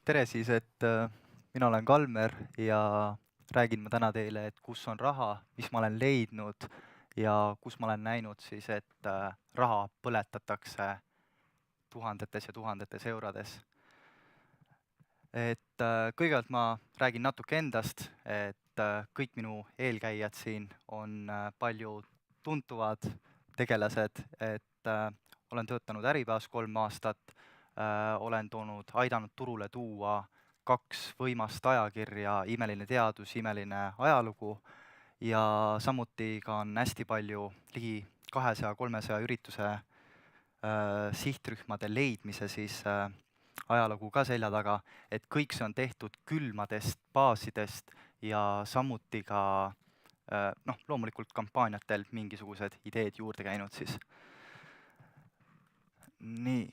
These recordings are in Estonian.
Tere siis, mina olen Kalmer ja räägin ma täna teile, et kus on raha, mis ma olen leidnud ja kus ma olen näinud siis, et raha põletatakse tuhandetes ja tuhandetes eurodes. Kõigepealt ma räägin natuke endast, et kõik minu eelkäijad siin on palju tuntuvad tegelased, olen töötanud Äripäevas 3 aastat, olen aidanud turule tuua 2 võimast ajakirja, Imeline teadus, Imeline ajalugu, ja samuti ka on hästi palju, ligi 200-300 ürituse sihtrühmade leidmise siis ajalugu ka selja taga, et kõik see on tehtud külmadest baasidest ja samuti ka loomulikult kampaaniatel mingisugused ideed juurde käinud siis. Nii,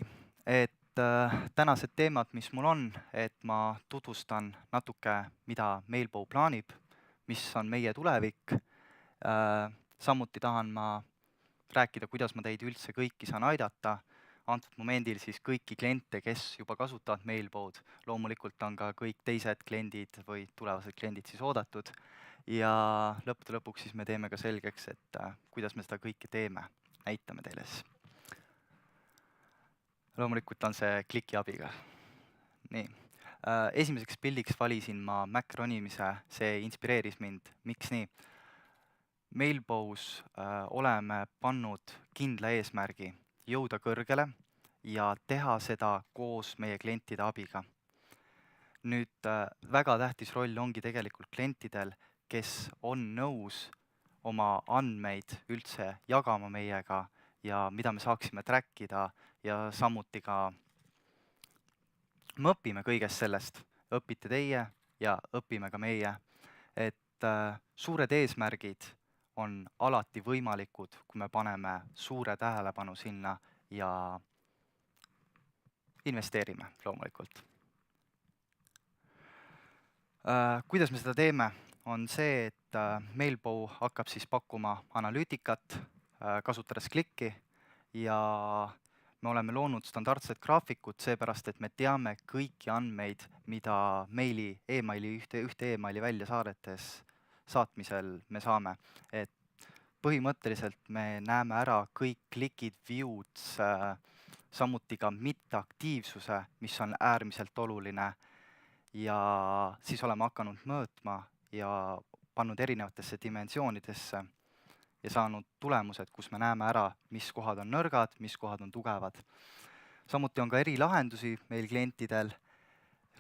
tänased teemad, mis mul on, et ma tutvustan natuke, mida Mailbow plaanib, mis on meie tulevik, samuti tahan ma rääkida, kuidas ma teid üldse kõiki saan aidata, antud momendil siis kõiki kliente, kes juba kasutavad Mailbow'd, loomulikult on ka kõik teised kliendid või tulevased kliendid siis oodatud, ja lõppude lõpuks siis me teeme ka selgeks, et kuidas me seda kõike teeme, näitame teile siis. Loomulikult on see kliki abiga. Nii. Esimeseks pildiks valisin ma Mac ronimise, see inspireeris mind. Miks nii? Mailbow's oleme pannud kindla eesmärgi jõuda kõrgele ja teha seda koos meie klientide abiga. Nüüd väga tähtis roll ongi tegelikult klientidel, kes on nõus oma andmeid üldse jagama meiega ja mida me saaksime trackida ja samuti ka me õpime kõigest sellest, õpite teie ja õpime ka meie, et suured eesmärgid on alati võimalikud, kui me paneme suure tähelepanu sinna ja investeerime loomulikult. Kuidas me seda teeme, on see, et Mailbow hakkab siis pakkuma analüütikat, kasutades klikki, ja me oleme loonud standardset graafikut, seepärast et me teame kõiki andmeid, mida ühte emaili välja saatmisel me saame. Et põhimõtteliselt me näeme ära kõik klikid, view'd, samuti ka mitteaktiivsuse, mis on äärmiselt oluline, ja siis oleme hakanud mõõtma ja pannud erinevatesse dimensioonidesse ja saanud tulemused, kus me näeme ära, mis kohad on nõrgad, mis kohad on tugevad. Samuti on ka erilahendusi meil klientidel,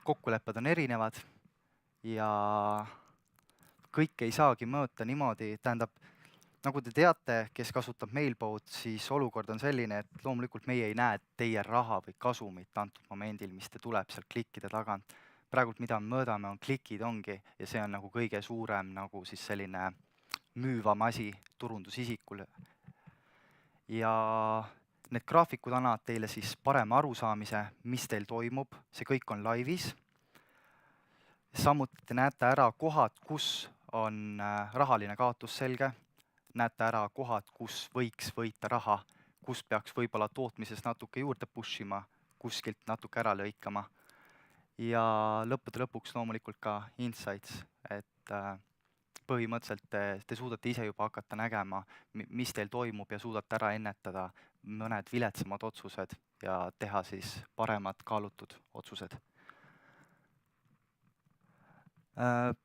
kokkulepped on erinevad ja kõike ei saagi mõõta niimoodi, tähendab, nagu te teate, kes kasutab Mailbow'd, siis olukord on selline, et loomulikult meie ei näe teie raha või kasumit antud momendil, mis te tuleb sealt klikkide tagant. Praegult mida me mõõdame, on klikid ongi, ja see on nagu kõige suurem nagu siis selline müüvam asi turundusisikule. Ja need graafikud annavad teile siis parema arusaamise, mis teil toimub, see kõik on laivis. Samuti te näete ära kohad, kus on rahaline kaotus selge, näete ära kohad, kus võiks võita raha, kus peaks võib-olla tootmises natuke juurde push ima, kuskilt natuke ära lõikama. Ja lõppude lõpuks loomulikult ka insights, et põhimõtteliselt te suudate ise juba hakata nägema, mis teil toimub ja suudate ära ennetada mõned viletsamad otsused ja teha siis paremad kaalutud otsused.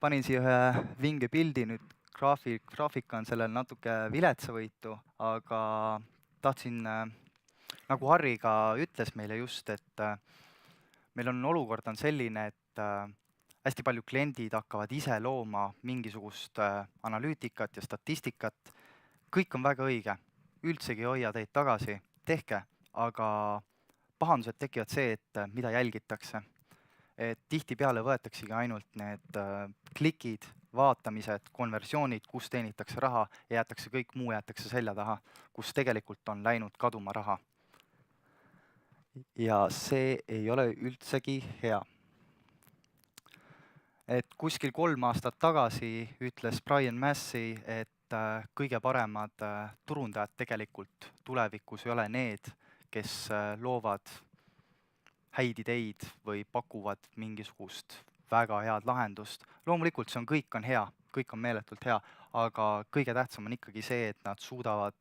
Panin siia ühe vinge pildi, nüüd graafika on sellel natuke viletsavõitu, aga tahtsin, nagu Harri ka ütles meile just, et meil on olukord on selline, et hästi palju kliendid hakkavad ise looma mingisugust analüütikat ja statistikat. Kõik on väga õige, üldsegi ei hoia teid tagasi, tehke, aga pahandused tekivad see, et mida jälgitakse. Et tihtipeale võetaksegi ainult need klikid, vaatamised, konversioonid, kus teenitakse raha ja jäetakse kõik muu jäetakse selja taha, kus tegelikult on läinud kaduma raha. Ja see ei ole üldsegi hea. Et kuskil 3 aastat tagasi ütles Brian Massey, et kõige paremad turundajad tegelikult tulevikus ei ole need, kes loovad häid ideid või pakuvad mingisugust väga head lahendust. Loomulikult see kõik on hea, kõik on meeletult hea, aga kõige tähtsam on ikkagi see, et nad suudavad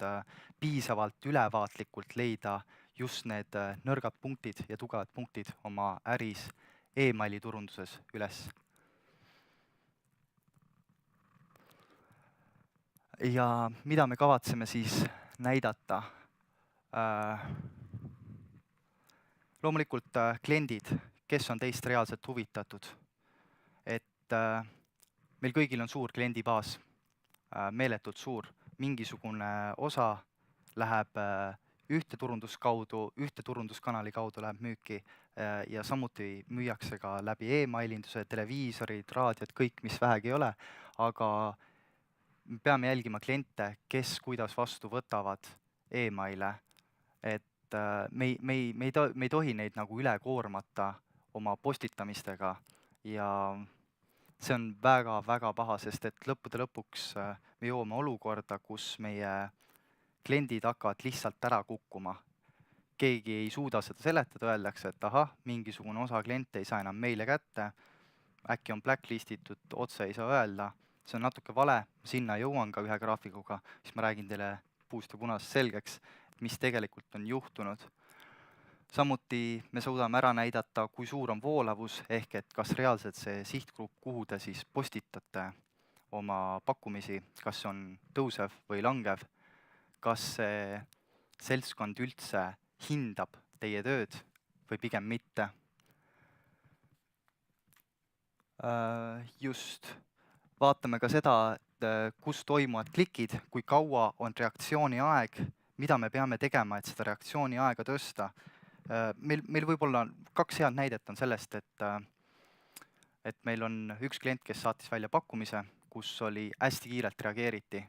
piisavalt ülevaatlikult leida just need nõrgad punktid ja tugevad punktid oma äris emaili turunduses üles. Ja mida me kavatseme siis näidata? Loomulikult kliendid, kes on teist reaalselt huvitatud, et meil kõigil on suur kliendibaas, meeletult suur, mingisugune osa läheb ühte turunduskanali kaudu läheb müüki ja samuti müüakse ka läbi e-mailinduse, televiisorid, raadiod, kõik, mis vähegi ei ole, aga me peame jälgima kliente, kes kuidas vastu võtavad e-maile, et me ei tohi neid nagu üle koormata oma postitamistega ja see on väga-väga paha, sest et lõppude lõpuks me jõuame olukorda, kus meie kliendid hakkavad lihtsalt ära kukkuma. Keegi ei suuda seda seletada, öeldakse, et ahah, mingisugune osa kliente ei saa enam meile kätte, äkki on blacklistitud, otse ei saa öelda, see on natuke vale, sinna jõuan ka ühe graafikuga, siis ma räägin teile puust ja punasest selgeks, mis tegelikult on juhtunud. Samuti me suudame ära näidata, kui suur on voolavus, ehk et kas reaalselt see sihtgrupp, kuhu te siis postitate oma pakkumisi, kas on tõusev või langev, kas see seltskond üldse hindab teie tööd või pigem mitte. Just, vaatame ka seda, et kus toimuvad klikid, kui kaua on reaktsiooni aeg, mida me peame tegema, et seda reaktsiooni aega tõsta. Meil võib-olla 2 head näidet on sellest, et meil on üks klient, kes saatis välja pakkumise, kus oli hästi kiirelt reageeriti.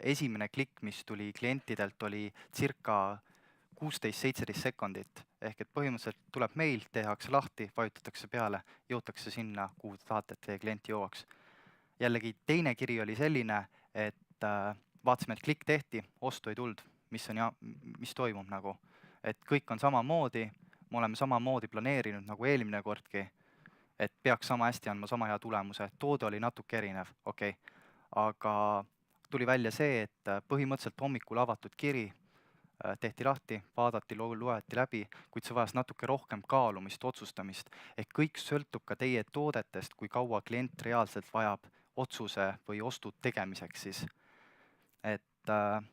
Esimene klikk, mis tuli klientidelt, oli circa 16-17 sekundit, ehk et põhimõtteliselt tuleb meil, tehakse lahti, vajutatakse peale, jõutakse sinna, kuhu te tahate, et teie klient jõuaks. Jällegi teine kiri oli selline, et vaatasime, et klikk tehti, ostu ei tulnud, mis toimub nagu. Et kõik on samamoodi, me oleme samamoodi planeerinud nagu eelmine kordki, et peaks sama hästi andma sama hea tulemuse, toode oli natuke erinev, okei. Aga tuli välja see, et põhimõtteliselt hommikul avatud kiri tehti lahti, vaadati, loeti läbi, kuid see vajas natuke rohkem kaalumist, otsustamist. Ehk kõik sõltub ka teie toodetest, kui kaua klient reaalselt vajab otsuse või ostu tegemiseks siis. Et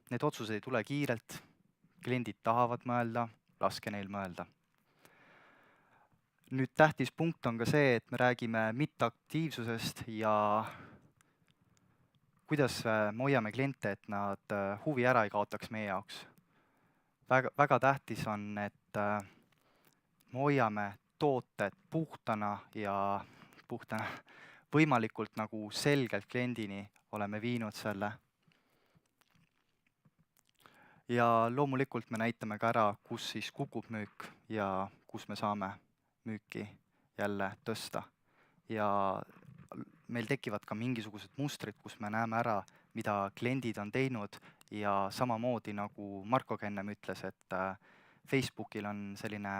need otsused ei tule kiirelt, kliendid tahavad mõelda, laske neil mõelda. Nüüd tähtis punkt on ka see, et me räägime mitteaktiivsusest ja kuidas me hoiame kliente, et nad huvi ära ei kaotaks meie jaoks. Väga tähtis on, et me hoiame tooted puhtana ja võimalikult nagu selgelt kliendini oleme viinud selle. Ja loomulikult me näitame ka ära, kus siis kukub müük ja kus me saame müüki jälle tõsta. Ja meil tekivad ka mingisugused mustrid, kus me näeme ära, mida kliendid on teinud ja samamoodi nagu Marko ennem ütles, et Facebookil on selline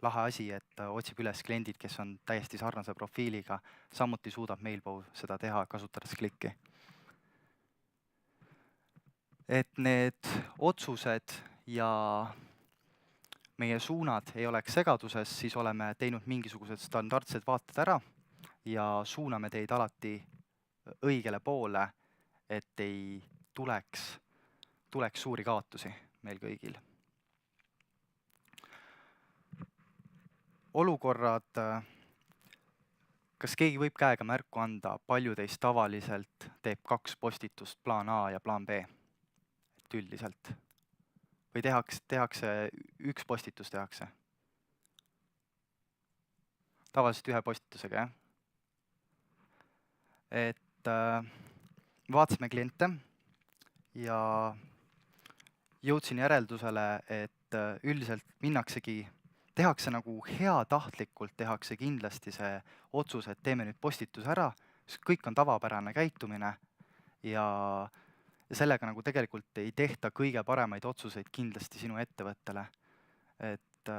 lahe asi, et otsib üles kliendid, kes on täiesti sarnase profiiliga, samuti suudab Mailbow seda teha, kasutades klikki. Et need otsused ja meie suunad ei oleks segaduses, siis oleme teinud mingisugused standardsed vaated ära ja suuname teid alati õigele poole, et ei tuleks suuri kaotusi meil kõigil. Olukorrad, kas keegi võib käega märku anda, palju teist tavaliselt teeb 2 postitust, plaan A ja plaan B? Üldiselt. Või tehakse 1 postitus tehakse? Tavaliselt 1 postitusega, jah? Et vaatasime kliente ja jõudsin järeldusele, et üldiselt tehakse nagu heatahtlikult, tehakse kindlasti see otsus, et teeme nüüd postituse ära, sest kõik on tavapärane käitumine ja sellega nagu tegelikult ei tehta kõige paremaid otsuseid kindlasti sinu ettevõttele. Et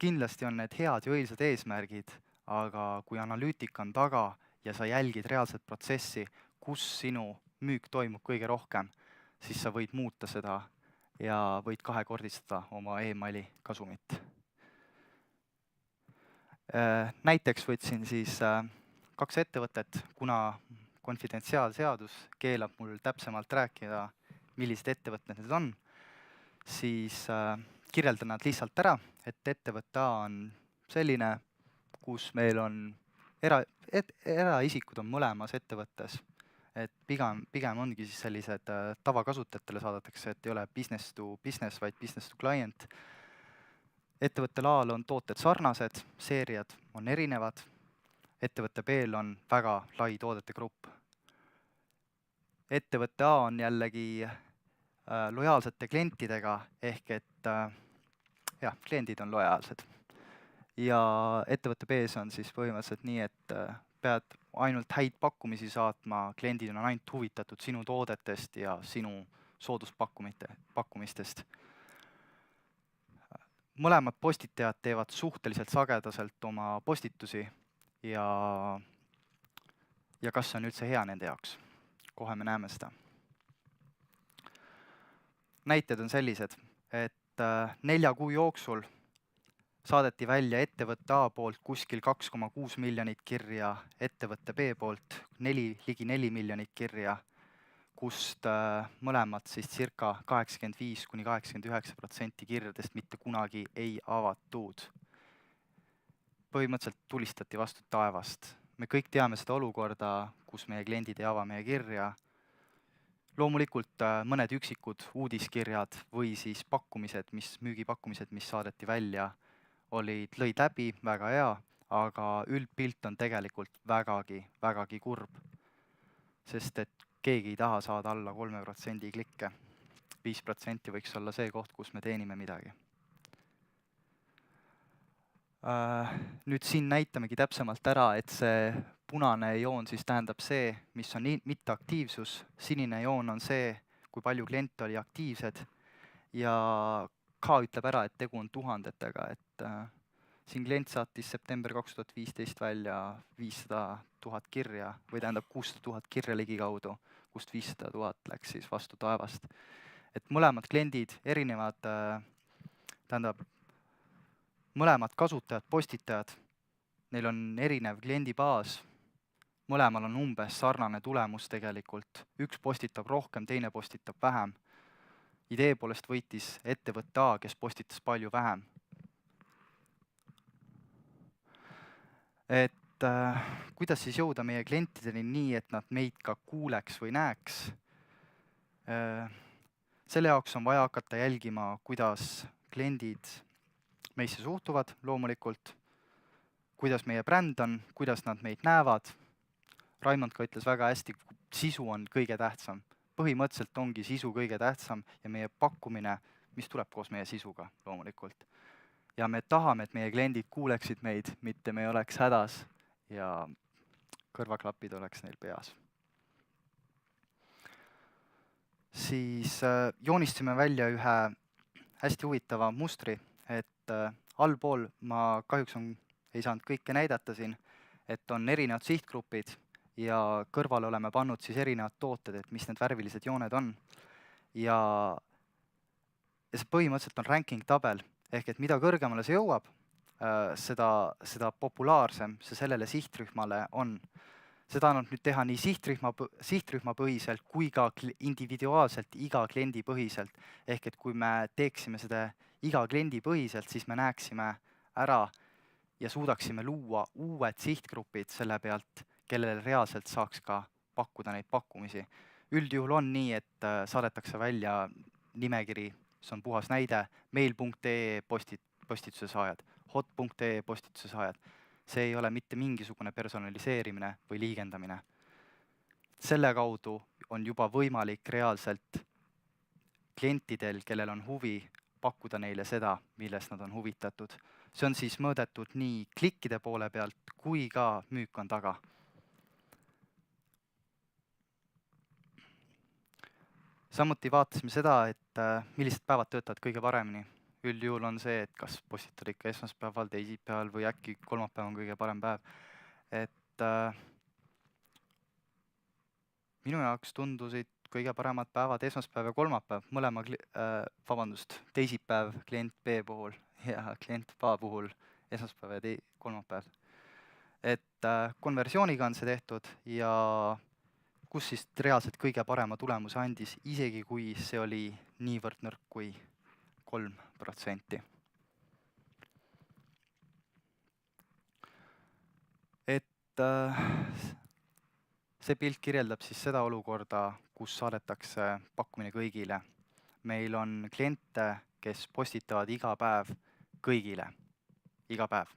kindlasti on need head ja õilsad eesmärgid, aga kui analüütika on taga ja sa jälgid reaalset protsessi, kus sinu müük toimub kõige rohkem, siis sa võid muuta seda ja võid kahekordistada oma emaili kasumit. Näiteks võtsin siis 2 ettevõtet, kuna konfidentsiaalseadus keelab mul täpsemalt rääkida, millised ettevõtted need on, siis kirjeldan nad lihtsalt ära, et ettevõte A on selline, kus meil on eraisikud on mõlemas ettevõttes, et pigem ongi siis sellised tavakasutajatele saadetakse, et ei ole business to business, vaid business to client. Ettevõttel A-l on tooted sarnased, seeriad on erinevad, ettevõtte B-l on väga lai toodete grupp. Ettevõte A on jällegi lojaalsete klientidega, ehk et kliendid on lojaalsed. Ja ettevõtte B-s on siis põhimõtteliselt nii, et pead ainult häid pakkumisi saatma, kliendid on ainult huvitatud sinu toodetest ja sinu sooduspakkumistest. Mõlemad postitajad teevad suhteliselt sagedaselt oma postitusi ja kas see on üldse hea nende jaoks. Kohe me näeme seda. Näited on sellised, et 4 kuu jooksul saadeti välja ettevõtte A poolt kuskil 2,6 miljonit kirja, ettevõtte B poolt ligi 4 miljonit kirja, kust mõlemad siis circa 85–89% kirjadest mitte kunagi ei avatud. Põhimõtteliselt tulistati vastu taevast. Me kõik teame seda olukorda, kus meie kliendid ei ava meie kirja. Loomulikult mõned üksikud uudiskirjad või siis müügipakkumised, mis saadeti välja, lõid läbi, väga hea, aga üldpilt on tegelikult vägagi kurb. Sest et keegi ei taha saada alla 3% klikke. 5% võiks olla see koht, kus me teenime midagi. Nüüd siin näitamegi täpsemalt ära, et see punane joon siis tähendab see, mis on mitteaktiivsus, sinine joon on see, kui palju kliente oli aktiivsed ja K ütleb ära, et tegu on tuhandetega, et siin klient saatis september 2015 välja 500 000 kirja või tähendab 600 000 kirja ligikaudu, kust 500 000 läks siis vastu taevast. Et mõlemad kliendid, mõlemad kasutajad, postitajad, neil on erinev kliendibaas, mõlemal on umbes sarnane tulemus tegelikult, üks postitab rohkem, teine postitab vähem. Idee poolest võitis ettevõtte A, kes postitas palju vähem. Et kuidas siis jõuda meie klientideni nii, et nad meid ka kuuleks või näeks? Selle jaoks on vaja hakata jälgima, kuidas kliendid meisse suhtuvad loomulikult, kuidas meie bränd on, kuidas nad meid näevad. Raimond ka ütles väga hästi, sisu on kõige tähtsam. Põhimõtteliselt ongi sisu kõige tähtsam ja meie pakkumine, mis tuleb koos meie sisuga loomulikult. Ja me tahame, et meie kliendid kuuleksid meid, mitte me oleks hädas ja kõrvaklapid oleks neil peas. Siis joonistasime välja ühe hästi huvitava mustri, et allpool ma kahjuks ei saanud kõike näidata siin, et on erinevad sihtgrupid ja kõrvale oleme pannud siis erinevad tooted, et mis need värvilised jooned on. Ja see põhimõtteliselt on ranking tabel, ehk et mida kõrgemale see jõuab, seda populaarsem see sellele sihtrühmale on. Seda annab nüüd teha nii sihtrühmapõhiselt kui ka individuaalselt iga kliendi põhiselt. Ehk et kui me teeksime seda iga kliendi põhiselt, siis me näeksime ära ja suudaksime luua uued sihtgrupid selle pealt, kellele reaalselt saaks ka pakkuda neid pakkumisi. Üldjuhul on nii, et saadetakse välja nimekiri, see on puhas näide, mail.ee postituse saajad, hot.ee postituse saajad. See ei ole mitte mingisugune personaliseerimine või liigendamine. Selle kaudu on juba võimalik reaalselt klientidel, kellel on huvi, pakkuda neile seda, millest nad on huvitatud. See on siis mõõdetud nii klikkide poole pealt, kui ka müük on taga. Samuti vaatasime seda, et millised päevad töötavad kõige paremini. üldjuhul on see, et kas postitad ikka esmaspäeval, teisipäeval või äkki kolmapäev on kõige parem päev. Et minu jaoks tundusid kõige paremad päevad esmaspäev ja kolmapäev, teisipäev klient B puhul ja klient A puhul esmaspäev ja kolmapäev. Et konversiooniga on see tehtud ja kus siis reaalselt kõige parema tulemuse andis, isegi kui see oli niivõrd nõrk kui 3%. Et see pilt kirjeldab siis seda olukorda, kus saadetakse pakkumine kõigile. Meil on kliente, kes postitavad iga päev kõigile, iga päev.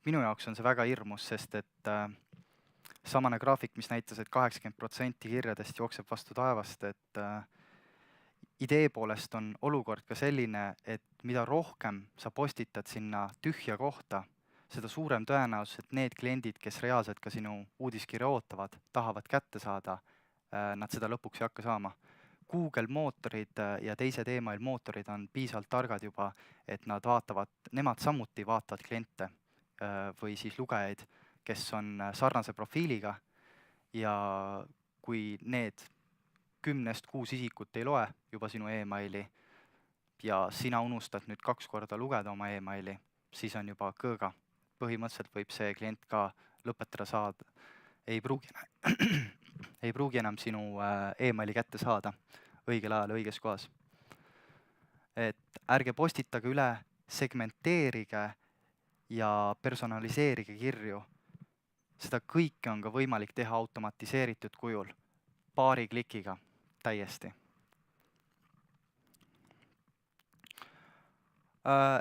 Minu jaoks on see väga hirmus, sest et samane graafik, mis näitas, et 80% kirjadest jookseb vastu taevast, et idee poolest on olukord ka selline, et mida rohkem sa postitad sinna tühja kohta, seda suurem tõenäosus, et need kliendid, kes reaalselt ka sinu uudiskirja ootavad, tahavad kätte saada, nad seda lõpuks ei hakka saama. Google mootorid ja teised email mootorid on piisavalt targad juba, et nemad samuti vaatavad kliente või siis lugejaid, kes on sarnase profiiliga ja kui need 10-6 isikut ei loe juba sinu emaili ja sina unustad nüüd 2 korda lugeda oma emaili, siis on juba kõõga. Põhimõtteliselt võib see klient ka lõpetada saada, ei pruugi enam sinu emaili kätte saada õigel ajal õiges kohas. Et ärge postitage üle, segmenteerige ja personaliseerige kirju. Seda kõike on ka võimalik teha automatiseeritud kujul, paari klikiga täiesti.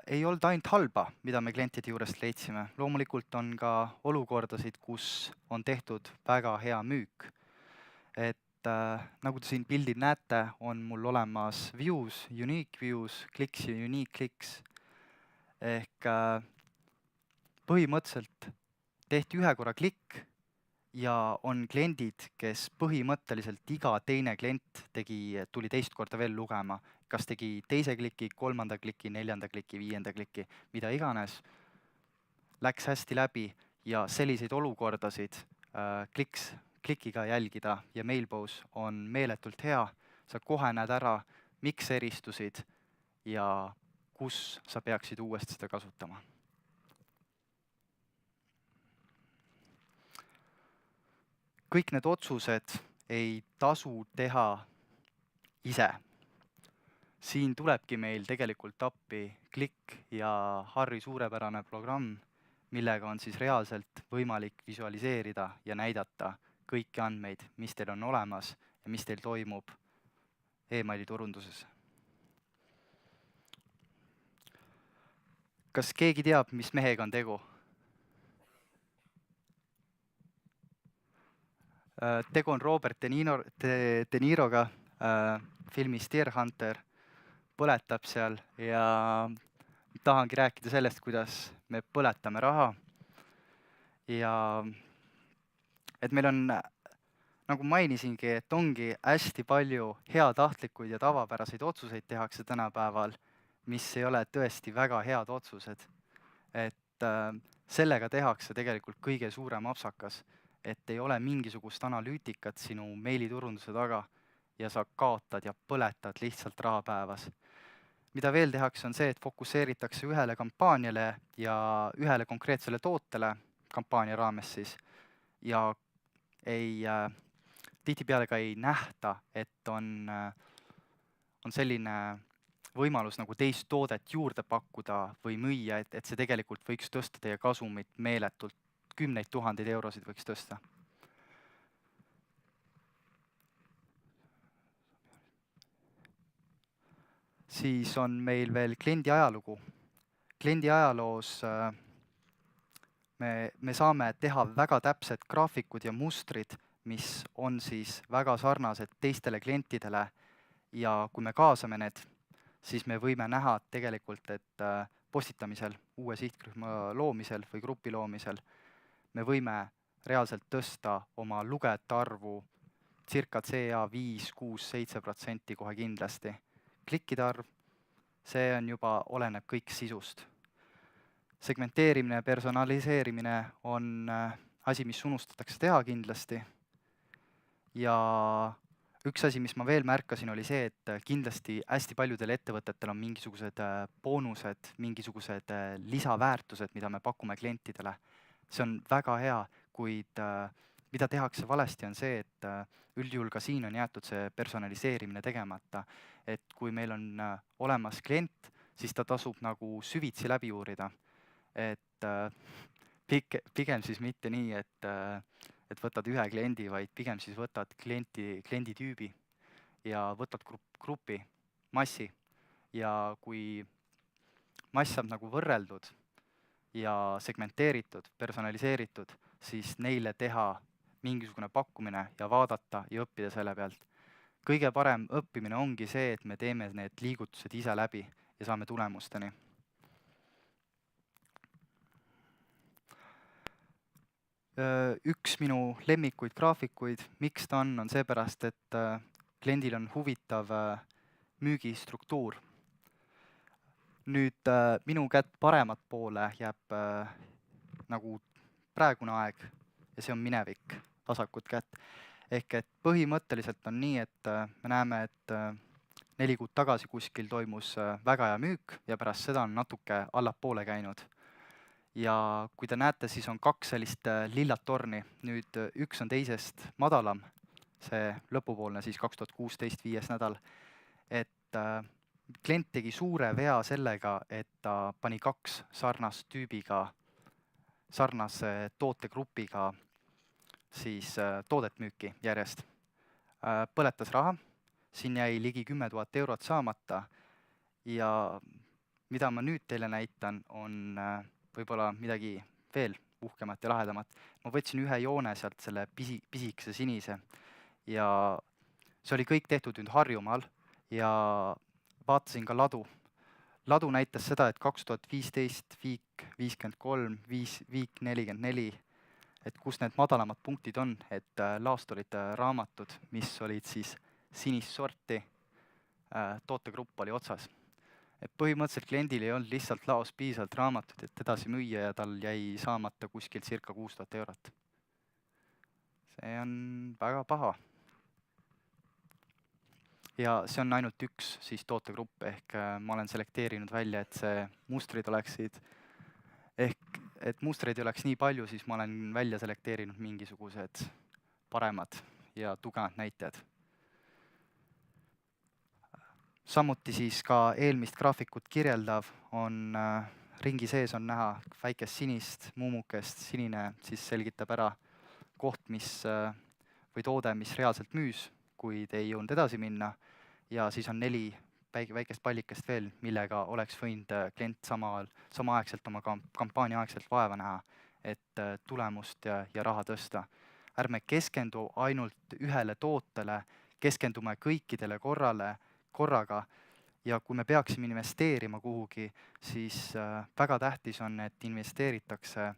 Ei olnud ainult halba, mida me klientide juurest leidsime. Loomulikult on ka olukordasid, kus on tehtud väga hea müük. Et nagu te siin pildil näete, on mul olemas views, unique views, clicks ja unique clicks. Ehk põhimõtteliselt tehti ühe korra klikk ja on kliendid, kes põhimõtteliselt iga teine klient tuli teist korda veel lugema. Kas tegi teise kliki, 3. kliki, 4. kliki, 5. kliki, mida iganes, läks hästi läbi ja selliseid olukordasid klikiga jälgida ja Mailpose on meeletult hea. Sa kohe näed ära, miks eristusid ja kus sa peaksid uuesti seda kasutama. Kõik need otsused ei tasu teha ise. Siin tulebki meil tegelikult appi Klikk ja Harri suurepärane programm, millega on siis reaalselt võimalik visualiseerida ja näidata kõiki andmeid, mis teil on olemas ja mis teil toimub emaili turunduses. Kas keegi teab, mis mehega on tegu? Tegu on Robert De Niroga filmis Deer Hunter, põletab seal ja tahangi rääkida sellest, kuidas me põletame raha. Ja et meil on, nagu mainisingi, et ongi hästi palju heatahtlikuid ja tavapäraseid otsuseid tehakse tänapäeval, mis ei ole tõesti väga head otsused. Et sellega tehakse tegelikult kõige suurem apsakas, et ei ole mingisugust analüütikat sinu meiliturunduse taga ja sa kaotad ja põletad lihtsalt raha päevas. Mida veel tehakse, on see, et fokusseeritakse ühele kampaaniale ja ühele konkreetsele tootele kampaania raames siis ja tihtipeale ka ei nähta, et on selline võimalus nagu teist toodet juurde pakkuda või müüa, et see tegelikult võiks tõsta teie kasumit meeletult, 10 000 eurosid võiks tõsta. Siis on meil veel kliendi ajalugu. Kliendi ajaloos me saame teha väga täpsed graafikud ja mustrid, mis on siis väga sarnased teistele klientidele ja kui me kaasame need, siis me võime näha tegelikult, et postitamisel, uue sihtrühma loomisel või grupi loomisel me võime reaalselt tõsta oma lugejate arvu circa CA 5, 6, 7% kohe kindlasti. Klikkide arv, see on juba, oleneb kõik sisust. Segmenteerimine ja personaliseerimine on asi, mis unustatakse teha kindlasti. Ja üks asi, mis ma veel märkasin, oli see, et kindlasti hästi paljudel ettevõtetel on mingisugused boonused, mingisugused lisaväärtused, mida me pakume klientidele. See on väga hea, kuid mida tehakse valesti, on see, et üldjuhul ka siin on jäetud see personaliseerimine tegemata. Et kui meil on olemas klient, siis ta tasub nagu süvitsi läbi uurida. Et pigem siis mitte nii, et võtad ühe kliendi, vaid pigem siis võtad kliendi tüübi ja võtad grupi, massi. Ja kui mass saab nagu võrreldud ja segmenteeritud, personaliseeritud, siis neile teha mingisugune pakkumine ja vaadata ja õppida selle pealt. Kõige parem õppimine ongi see, et me teeme need liigutused ise läbi ja saame tulemusteni. Üks minu lemmikuid graafikuid, miks ta on seepärast, et kliendil on huvitav müügistruktuur. Nüüd minu kätt paremat poole jääb nagu praegune aeg ja see on minevik, vasakut kätt. Ehk et põhimõtteliselt on nii, et me näeme, et 4 kuud tagasi kuskil toimus väga hea müük ja pärast seda on natuke allapoole käinud. Ja kui te näete, siis on 2 sellist lillat torni. Nüüd üks on teisest madalam, see lõpupoolne siis 2016 5. nädal. Et klient tegi suure vea sellega, et ta pani 2 sarnast tüübiga, sarnase tootegrupiga siis toodet müüki järjest. Põletas raha, siin jäi ligi 10 000 eurot saamata ja mida ma nüüd teile näitan, on võib-olla midagi veel uhkemat ja lahedamat. Ma võtsin ühe joone sealt, selle pisikese sinise ja see oli kõik tehtud nüüd Harjumaal ja vaatasin ka ladu. Ladu näitas seda, et 2015 viik 53, viik 44, et kus need madalamad punktid on, et laost olid raamatud, mis olid siis sinist sorti, tootegrupp oli otsas. Et põhimõtteliselt kliendil ei olnud lihtsalt laos piisavalt raamatut, et edasi müüa ja tal jäi saamata kuskil circa 6000 eurot. See on väga paha. Ja see on ainult üks siis tootegrupp, ehk ma olen selekteerinud välja, et see mustrid oleksid, ehk et mustreid ei oleks nii palju, siis ma olen välja selekteerinud mingisugused paremad ja tugevad näitajad. Samuti siis ka eelmist graafikut kirjeldav on ringi sees on näha väikest sinist muumukest, sinine siis selgitab ära koht, mis või toode, mis reaalselt müüs, kuid ei jõudnud edasi minna ja siis on 4 väikest pallikest veel, millega oleks võinud klient samaaegselt oma kampaania aegselt vaeva näha, et tulemust ja raha tõsta. Ärme keskendu ainult ühele tootele, keskendume kõikidele korraga ja kui me peaksime investeerima kuhugi, siis väga tähtis on, et investeeritakse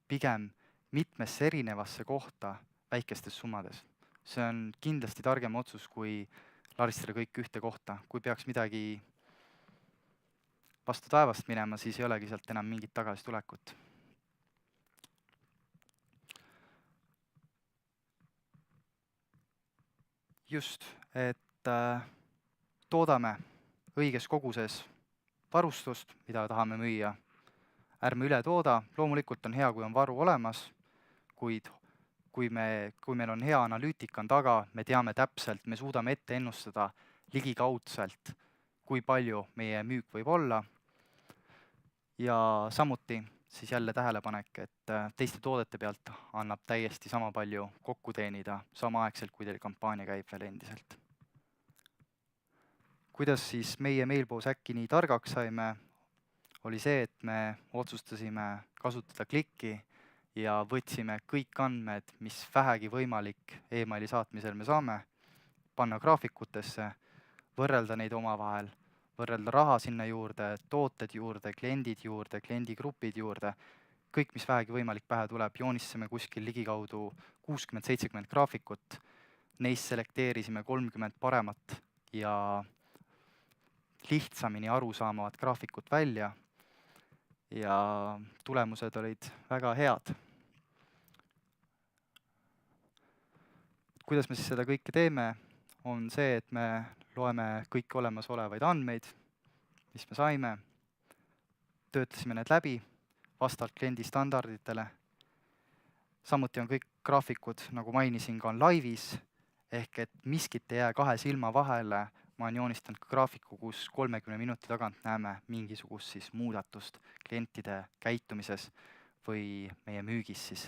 pigem mitmesse erinevasse kohta väikestes summades. See on kindlasti targem otsus, kui laristada kõik ühte kohta. Kui peaks midagi vastu taevast minema, siis ei olegi sealt enam mingit tagasitulekut. Just, et toodame õiges koguses varustust, mida tahame müüa. Ärme üle tooda, loomulikult on hea, kui on varu olemas, kuid kui meil on hea analüütika on taga, me teame täpselt, me suudame ette ennustada ligikaudselt, kui palju meie müük võib olla. Ja samuti siis jälle tähelepanek, et teiste toodete pealt annab täiesti sama palju kokku teenida samaaegselt, kui teil kampaania käib veel endiselt. Kuidas siis meie Mailbows äkki nii targaks saime, oli see, et me otsustasime kasutada klikki ja võtsime kõik andmed, mis vähegi võimalik emaili saatmisel me saame, panna graafikutesse, võrrelda neid omavahel, võrrelda raha sinna juurde, tooted juurde, kliendigrupid juurde, kõik, mis vähegi võimalik pähe tuleb, joonistasime kuskil ligikaudu 60-70 graafikut, neist selekteerisime 30 paremat ja lihtsamini arusaamavat graafikut välja ja tulemused olid väga head. Kuidas me siis seda kõike teeme, on see, et me loeme kõiki olemasolevaid andmeid, mis me saime, töötasime need läbi vastavalt kliendi standarditele. Samuti on kõik graafikud, nagu mainisin, ka on laivis, ehk et miskit ei jää 2 silma vahele. Ma olen joonistanud ka graafiku, kus 30 minuti tagant näeme mingisugust siis muudatust klientide käitumises või meie müügis siis.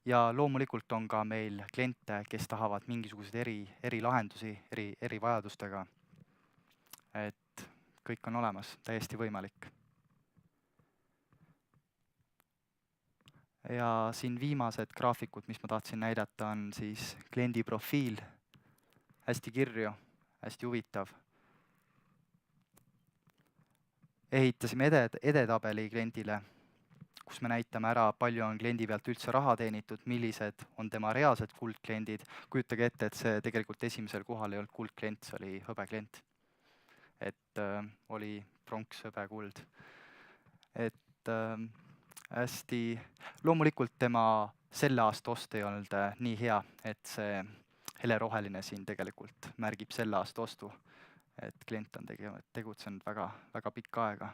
Ja loomulikult on ka meil kliente, kes tahavad mingisuguseid erilahendusi, eri vajadustega. Et kõik on olemas, täiesti võimalik. Ja siin viimased graafikud, mis ma tahtsin näidata, on siis kliendi profiil, hästi kirju, hästi huvitav. Ehitasime edetabeli kliendile, kus me näitame ära, palju on kliendi pealt üldse raha teenitud, millised on tema reaalsed kuldkliendid. Kujutage ette, et see tegelikult esimesel kohal ei olnud kuldklient, see oli hõbeklient. Et oli pronks, hõbe, kuld. Et hästi, loomulikult tema selle aasta ost ei olnud nii hea, et see heleroheline siin tegelikult märgib selle aasta ostu, et klient on tegutsenud väga pikka aega.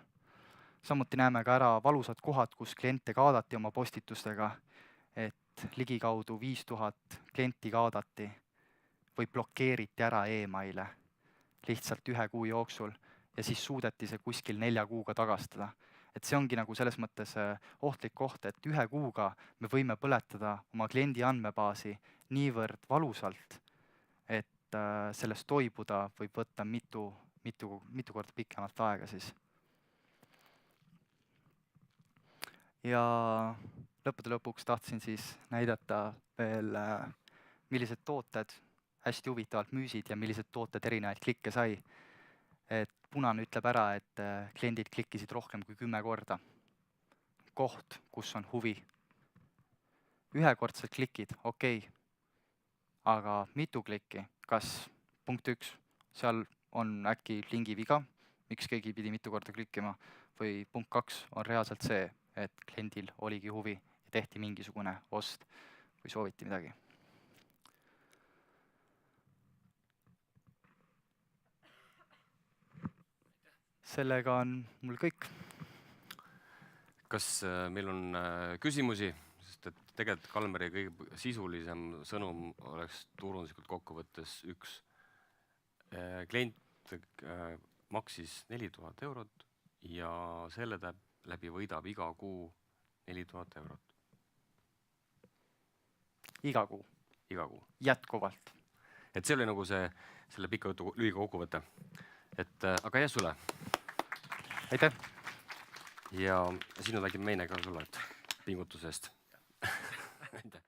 Samuti näeme ka ära valusad kohad, kus kliente kaadati oma postitustega, et ligikaudu 5000 klienti kaadati või blokeeriti ära emaile lihtsalt 1 kuu jooksul ja siis suudeti see kuskil 4 kuuga tagastada. Et see ongi nagu selles mõttes ohtlik koht, et 1 kuuga me võime põletada oma kliendi andmebaasi niivõrd valusalt, et sellest toibuda võib võtta mitu korda pikemalt aega siis. Ja lõppude lõpuks tahtsin siis näidata veel, millised tooted hästi huvitavalt müüsid ja millised tooted erinevaid klikke sai. Et punane ütleb ära, et kliendid klikkisid rohkem kui 10 korda. Koht, kus on huvi. Ühekordsed klikid, okei. Aga mitu klikki, kas punkt 1, seal on äkki lingi viga, miks keegi pidi mitu korda klikkima, või punkt 2 on reaalselt see, et kliendil oligi huvi ja tehti mingisugune ost või sooviti midagi. Sellega on mul kõik. Kas meil on küsimusi? Sest et tegelikult Kalmeri kõige sisulisem sõnum oleks turunduslikult kokkuvõttes üks. Klient maksis 4000 eurot ja selle läbi võidab iga kuu 4000 eurot. Iga kuu? Iga kuu. Jätkuvalt. Et see oli nagu selle pika jutu lühika kokkuvõte. Et aga jää sulle. Aitäh! Ja sinu väike meine ka sulle, et pingutuse eest. Aitäh!